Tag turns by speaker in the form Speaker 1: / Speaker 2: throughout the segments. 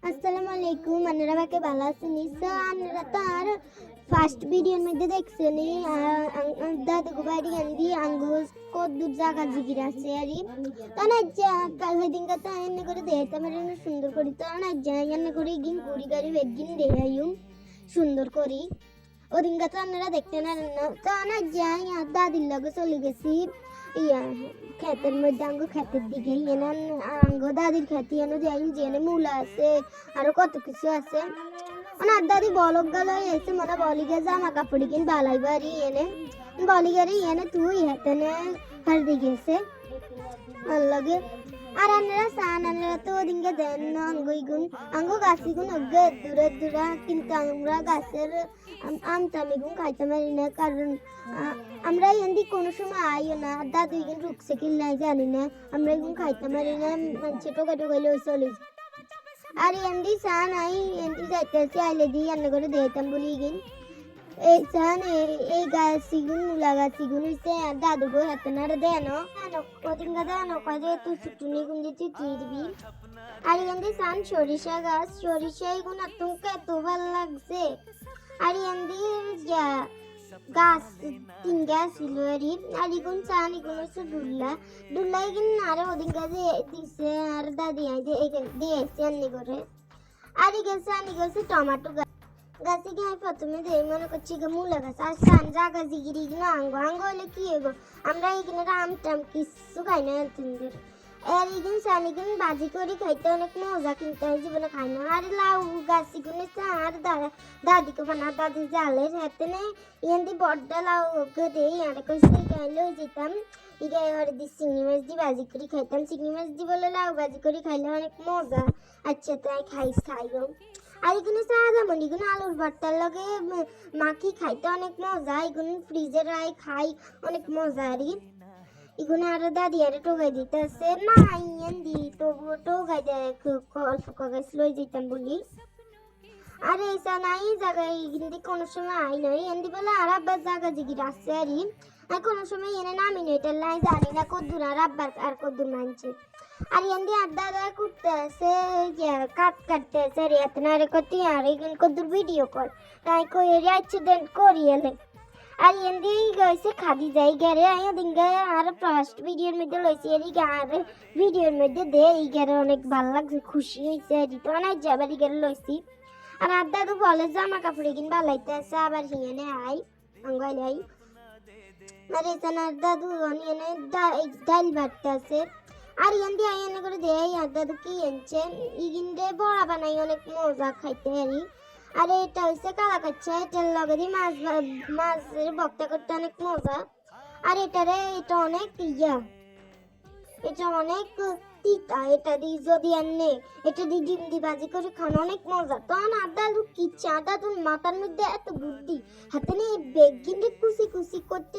Speaker 1: আসসালামু আলাইকুম, আপনারা বাকে ভালো আছেন? সো আপনারা তো আর ফার্স্ট ভিডিওর মধ্যে দেখছেন দাদু বাড়ি আন্দি আঙ্গুস কদ্দুর জায়গা জিগির আছে আর তো না কাল দিন কথা এনে করে দেখাইতে পারেন সুন্দর করি তো না এনে করে গিন কুড়ি গাড়ি বেগিন দেখাইম সুন্দর করি ওদিন কথা আপনারা দেখতে না তো না যাই দাদির লগে চলে গেছি ইয়া ক্ষেতের মধ্যে আঙ্গু ক্ষেতের দিকে আঙ্গু দাদির খেতে এনে যাই যেনে মূলা আছে আরো কত কিছু আছে ওনার দাদি বলক গেল এসে মনে বলি গে জামা কাপড় কিন বালাই বাড়ি এনে বলি গাড়ি এনে তুই হেতেনে হারদি গেছে লাগে আর আনরা সান আনরা তো ওদিনকে দেন না আঙ্গু গাছি গুন অগ্গে দূরে দূরা কিন্তু আমরা গাছের আমটামি গুন খাইতে পারি না কারণ আমরা এন্দি কোনো সময় আইও না দাদু ইগুন রুকছে কি নাই জানি না আমরা এগুন খাইতে পারি না মানুষে টোকা টোকাইলে চলে আর এন্দি সান আই এন্দি যাইতেছি আইলে দি রান্না করে দিতাম বলি গিন এই সান এই গাছিগুন মূলা গাছিগুন হইছে দাদু গো হাতে না দেন ওদিন গাদা নকাজে তুই ছুটুনি গুন দিতে তুই দিবি আর এন্দি সান সরিষা গাছ সরিষা এগুন আতঙ্কে এত ভালো লাগছে আর এন্দি গাছ তিন গাছ ছিল আর এগুন সান এগুন হচ্ছে ডুল্লা এগুন আর ওদিন গাছে দিছে আর দাদি দিয়েছে আন্নি করে আর গেছে আনি গেছে টমেটো গাছে গিয়ে প্রথমে দিয়ে মনে করছি মূলা গাছ আর সান জাগা জিগিরি আঙ্গ হলে কি হইব আমরা এখানে আম টাম কিছু খাই না তিনদের আর এগুন সান এগুন বাজি করে খাইতে অনেক মজা কিন্তু জীবনে খাই না আর লাউ গাছ এগুলো আর দাদিকে বানা দাদি জালের হাতে নেই এখান বড্ডা লাউ দেই আর কইসে খাইলে যেতাম ইগাই আর দি চিংড়ি মাছ দি বাজি করে খাইতাম চিংড়ি মাছ দি বলে লাউ বাজি করে খাইলে অনেক মজা আচ্ছা তাই খাইও আর এখানে যেমন এগুলো আলুর ভর্তার লগে মাখি খাইতে অনেক মজা এগুলো ফ্রিজে রাই খাই অনেক মজা আর এগুলো আর দাদি আর টোকাই দিতেছে না ইয়েন দি তবুও টোকাই দেয় অল্প কাগজ লই যেতাম বলি আর এইসা নাই জায়গায় কিন্তু কোনো সময় আই নয় এন্দি বলে আর আব্বার জায়গা জিগির আছে আর কোনো সময় এনে নামি নয় এটার লাই জানি না কদ্দুর আর আব্বার আর কদ্দুর মানছে আর এন্দি আর দাদা করতে আছে কাটতে আছে রে আপনার করতে আর এখানে কদ্দুর ভিডিও কল তাই কই অ্যাক্সিডেন্ট করি এলে আর এন্দি গেছে খাদি যাই গেরে আইয়া দিনগে আর ফার্স্ট ভিডিওর মধ্যে লইছি আর আর ভিডিওর মধ্যে দে এই গেরে অনেক ভালো লাগছে খুশি হয়েছে তো অনেক যাবার গেরে লইছি আর দাদু বলে জামা কাপড়ে কিন বালাইতে আছে আবার হিয়ানে আই আঙ্গাইলে আই আর এখানে দাদু এনে ডাল বাটতে আছে আর এনে আইনে করে দেয় আর দাদু কি এনেছে ইগিনরে বড়া বানাই অনেক মজা খাইতে হারি আর এটা হচ্ছে কালা কাচ্চা এটার লগে দিয়ে মাছের ভক্তা করতে অনেক মজা আর এটা অনেক এটা অনেক তিতা এটা দিয়ে যদি আনে এটা দিয়ে ডিম দি বাজি করে খানো অনেক মজা তখন দাদু কিচ্ছা দাদুর মাথার মধ্যে এত বুদ্ধি হাতে নিয়ে বেগিনটা কুচি করতে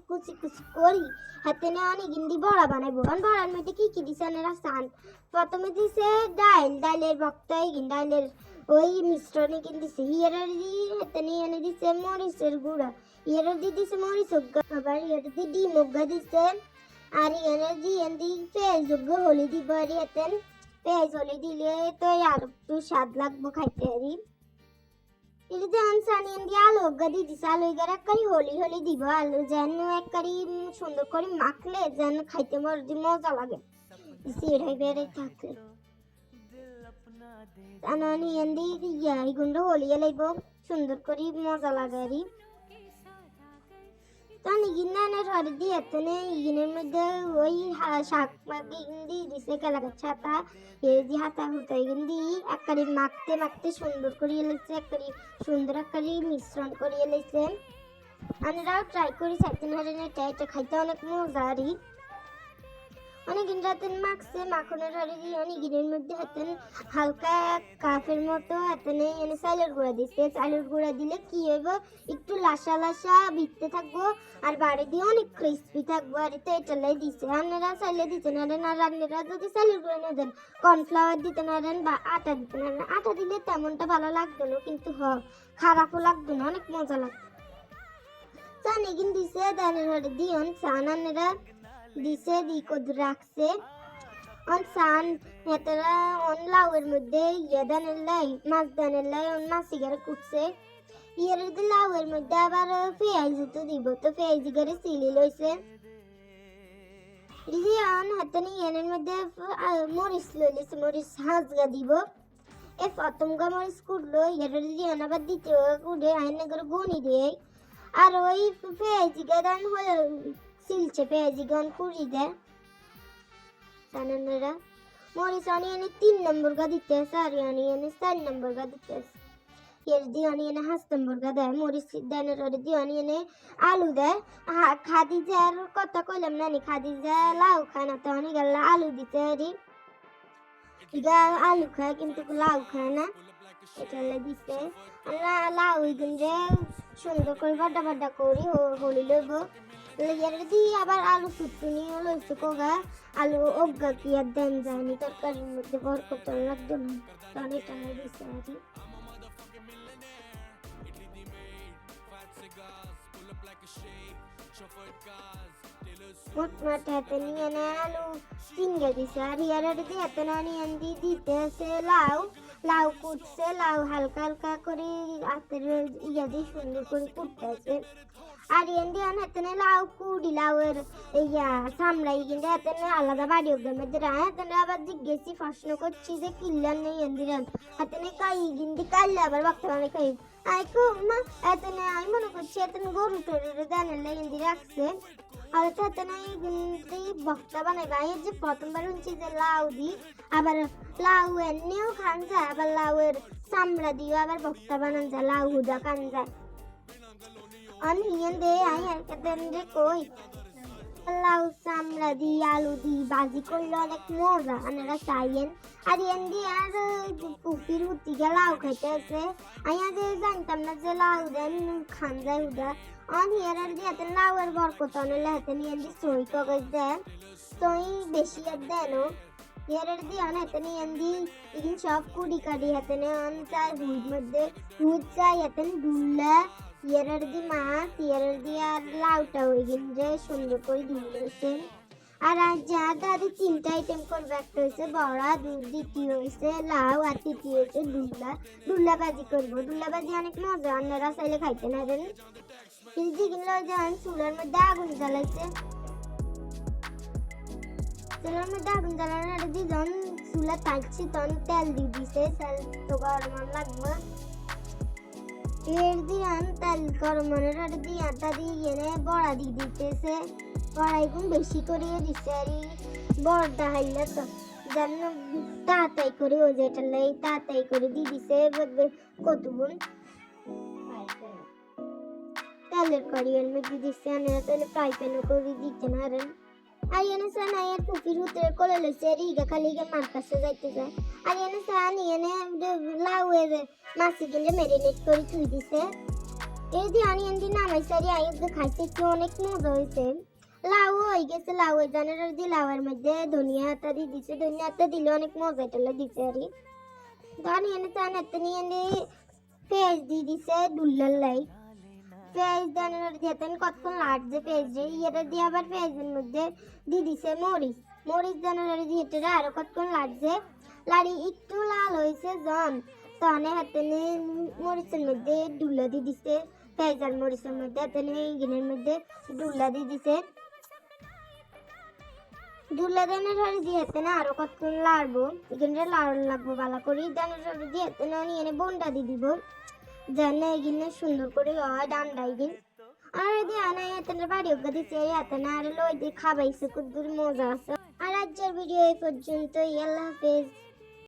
Speaker 1: কুচি করি হাতে নিয়ে অনেক গিন্দি বড়া বানাইবো কারণ বড়ার মধ্যে কি দিছে এরা সান প্রথমে দিছে ডাইলের ভক্তাই ডাইলের ওই মিশ্রণে কিনতেছে হিয়ারের দিয়ে হাতে নিয়ে এনে দিছে মরিচের গুঁড়া হিয়ারের দিয়ে দিছে মরিচ আবার হিয়ারের দিয়ে ডিম দিছে আর এনে পেঁয়াজ হলি দিব আর পেঁয়াজ হলি দিলে তো আর একটু স্বাদ লাগবো খাইতে আরি এটা যেমন সানি এনে আলু দিয়ে দিছে আলু একবারই হলি দিব আলু যেন একবারই সুন্দর করে মাখলে যেন খাইতে মজা লাগে সেটাই বেড়ে থাকে আনানি এনে এগুলো হলিয়ে লাগবো সুন্দর করে মজা লাগে আরি তখন ইগিনের হরে দিয়ে এতনে ইগিনের মধ্যে ওই শাক দিয়ে দিছে কেলাকার ছাতা এই হাতা হুতা ইগিন দিয়ে একবারে মাখতে সুন্দর করিয়ে লেগছে একবারে সুন্দর একবারে মিশ্রণ করিয়ে লেগছে আমরাও ট্রাই করি চাইতেন হারে এটা খাইতে অনেক মজারি অনেক রাতে মাখছে মাখনের হরে দিয়ে অনেক মধ্যে হাতেন হালকা কাফের মতো হাতেনে এনে চালের গুঁড়া দিচ্ছে চালের গুঁড়া দিলে কি হইব একটু লাসা ভিততে থাকবো আর বাইরে দিয়ে অনেক ক্রিস্পি থাকবো আর তো এটা লাই দিচ্ছে আপনারা চাইলে দিতে নারেন আর আপনারা যদি চালের গুঁড়া না দেন কর্নফ্লাওয়ার দিতে নারেন বা আটা দিতে নারেন আটা দিলে তেমনটা ভালো লাগতো না কিন্তু খারাপও লাগতো না অনেক মজা লাগতো চান এগিন দিছে দানের হরে দিয়ন চান আপনারা দিছে দি কদ্দুর রাখছে অন সান হেতারা অন লাউয়ের মধ্যে ইয়ে দানের লাই মাছ দানের লাই অন মাছি গারে কুটছে ইয়ের লাউয়ের মধ্যে আবার পেঁয়াজ তো দিব তো পেঁয়াজ গারে সিলি লইছে রিয়ান হাতানি এনের মধ্যে মরিচ লইছে মরিচ হাজগা দিব এ প্রথমগা মরিচ কুটলো এর রিয়ান আবার দ্বিতীয় কুটে আইনে করে গনি দেয় আর ওই পেঁয়াজ গাদান হয়ে সিলছে পেঁয়াজ গান কুড়ি দেয় জানেনরা মরিচ অনিয়নে 3 নম্বর গা দিতে আর অনিয়নে 4 নম্বর গা দিতে এর দিয়ে অনিয়নে 5 নম্বর গা দেয় মরিচ দানের ওর দিয়ে অনিয়নে আলু দেয় খাদিজার কথা কইলাম নানি খাদিজা লাউ খায় না তো অনি গেল আলু দিতে আরি ইগা আলু খায় কিন্তু লাউ খায় না এটা দিতে লাউ ইগুনরে সুন্দর করে বাড্ডা বাড্ডা করি হলি লইব এর দিয়ে আবার আলু সুটুনি লইছে কোগা আলু অজ্ঞা কি আর দেন যায়নি তরকারির মধ্যে ভর করতে লাগতো না টানে টানে দিছে আরি মোট হাতে নিয়ে আলু সিঙ্গে দিছে আর ইয়ার দিয়ে হাতে নিয়ে দিতেছে লাউ লাউ কুটছে লাউ হালকা হালকা করে হাতের ইয়া দিয়ে সুন্দর করে কুটতেছে আর এন্দি হাতে লাউ কুড়ি লাউয়ের ইয়া সামলাই কিন্তু হাতে আলাদা বাড়ি ওদের মধ্যে হাতে আবার জিজ্ঞেসি প্রশ্ন করছি যে কিল্লার নেই এন্দিরান হাতে কাই কিন্তু কাইলে আবার বর্তমানে খাই আইকো মা হাতে আমি মনে করছি হাতে গরু টরু দানের লেগেন্দি রাখছে আর হাতে কিন্তু বক্তা বানাইবা এর যে প্রথমবার শুনছি যে লাউ দি আবার লাউ এমনিও খান যায় আবার লাউয়ের চামড়া দিও আবার বক্তা বানান যায় লাউ হুদা খান যায় অনিয়ন দে আই আর কেন রে কই লাউ চামড়া দি আলু দি ভাজি করলে অনেক মজা আপনারা চাইয়েন আর এন্দি আর পুপির উতি গা লাউ খাইতে আছে আইয়া যে জানতাম না যে লাউ দেন খান যায় হুদা অনিয়ন আর দিয়ে হাতে লাউয়ের বরকত অনেলে হাতে নিয়ে এন্দি সই কাগজ দেন সই বেশি আর দেন এর দিয়ে হাতে নিয়ে এন্দি ইগিন সব কুড়ি কাটি হাতে নিয়ে অন চাই হুদ মধ্যে হুদ চাই হাতে ডুল্লা ইয়ারের দি মাছ ইয়ারের দি আর লাউটা হয়ে গেছে সুন্দর করে ধুয়েছে আর আজ যা দাদি 3টা আইটেম করবে একটা হয়েছে বড়া দুধ দ্বিতীয় হয়েছে লাউ আর তৃতীয় হয়েছে ডুল্লা ভাজি করবো ডুল্লা ভাজি অনেক মজা আপনারা চাইলে খাইতে না জানেন কিন্তু কিনলো যেমন চুলার মধ্যে আগুন জ্বালাইছে চুলার মধ্যে আগুন জ্বালানোর দিয়ে যখন চুলা তাইছে তখন তেল দিয়ে দিছে তেল তো গরম লাগবে এর দিয়ে তেল গরমের আর দিয়ে আটা দিয়ে এনে বড়া দিয়ে দিতেছে বড়া এখন বেশি করে দিচ্ছে আর বড়টা হাইলে তো যেন তাড়াতাড়ি করে ও যেটা লাই তাড়াতাড়ি করে দিয়ে দিছে কতগুণ তেলের কড়িয়ার মধ্যে দিচ্ছে আনে তাহলে ফ্রাই প্যানও করে দিতে না আর এনে সান আয়ের পুপির উতরে কোলে লইছে আর ইগা খালি ইগা মার কাছে যাইতে যায় আর এনে সান এনে লাউয়ের মাছি কিনে ম্যারিনেট করে থুই দিছে এই দিয়ে অনিয়ন দিয়ে নামাইছে আর আইকে খাইছে তো অনেক মজা হয়েছে লাউ হয়ে গেছে লাউয়ের জানের আর দিয়ে লাউয়ের মধ্যে ধনিয়া আটা দিয়ে দিছে ধনিয়া আটা দিলে অনেক মজা এটা দিছে আর অনিয়ন সান এত নিয়ে পেঁয়াজ দিয়ে দিছে ডুল্লার লাই পেঁয়াজ দানের দিয়ে কতক্ষণ লাগছে পেঁয়াজ ইয়েটা দিয়ে আবার পেঁয়াজের মধ্যে দিয়ে দিছে মরিচ দানের দিয়ে আরো কতক্ষণ লাগছে লাড়ি একটু লাল হয়েছে জন তনে হাতে মরিচের মধ্যে ডুল্লা দিয়ে দিছে পেঁয়াজ আর মরিচের মধ্যে হাতে গিনের মধ্যে ডুল্লা দিয়ে দিছে ডুল্লা দানের দিয়ে হাতে না আরো কতক্ষণ লাড়বো এখানে লাড় লাগবো ভালো করে দানের দিয়ে হাতে না নিয়ে বন্ডা দিয়ে দিব জানে এগিনে সুন্দর করে হয় ডান্ডা এগিন আর দিয়ে আনা এতটা বাড়ি ওগা দিচ্ছে এত না আর লই দিয়ে খাবাইছে খুব মজা আছে আর আজকের ভিডিও এই পর্যন্তই আল্লাহ হাফেজ।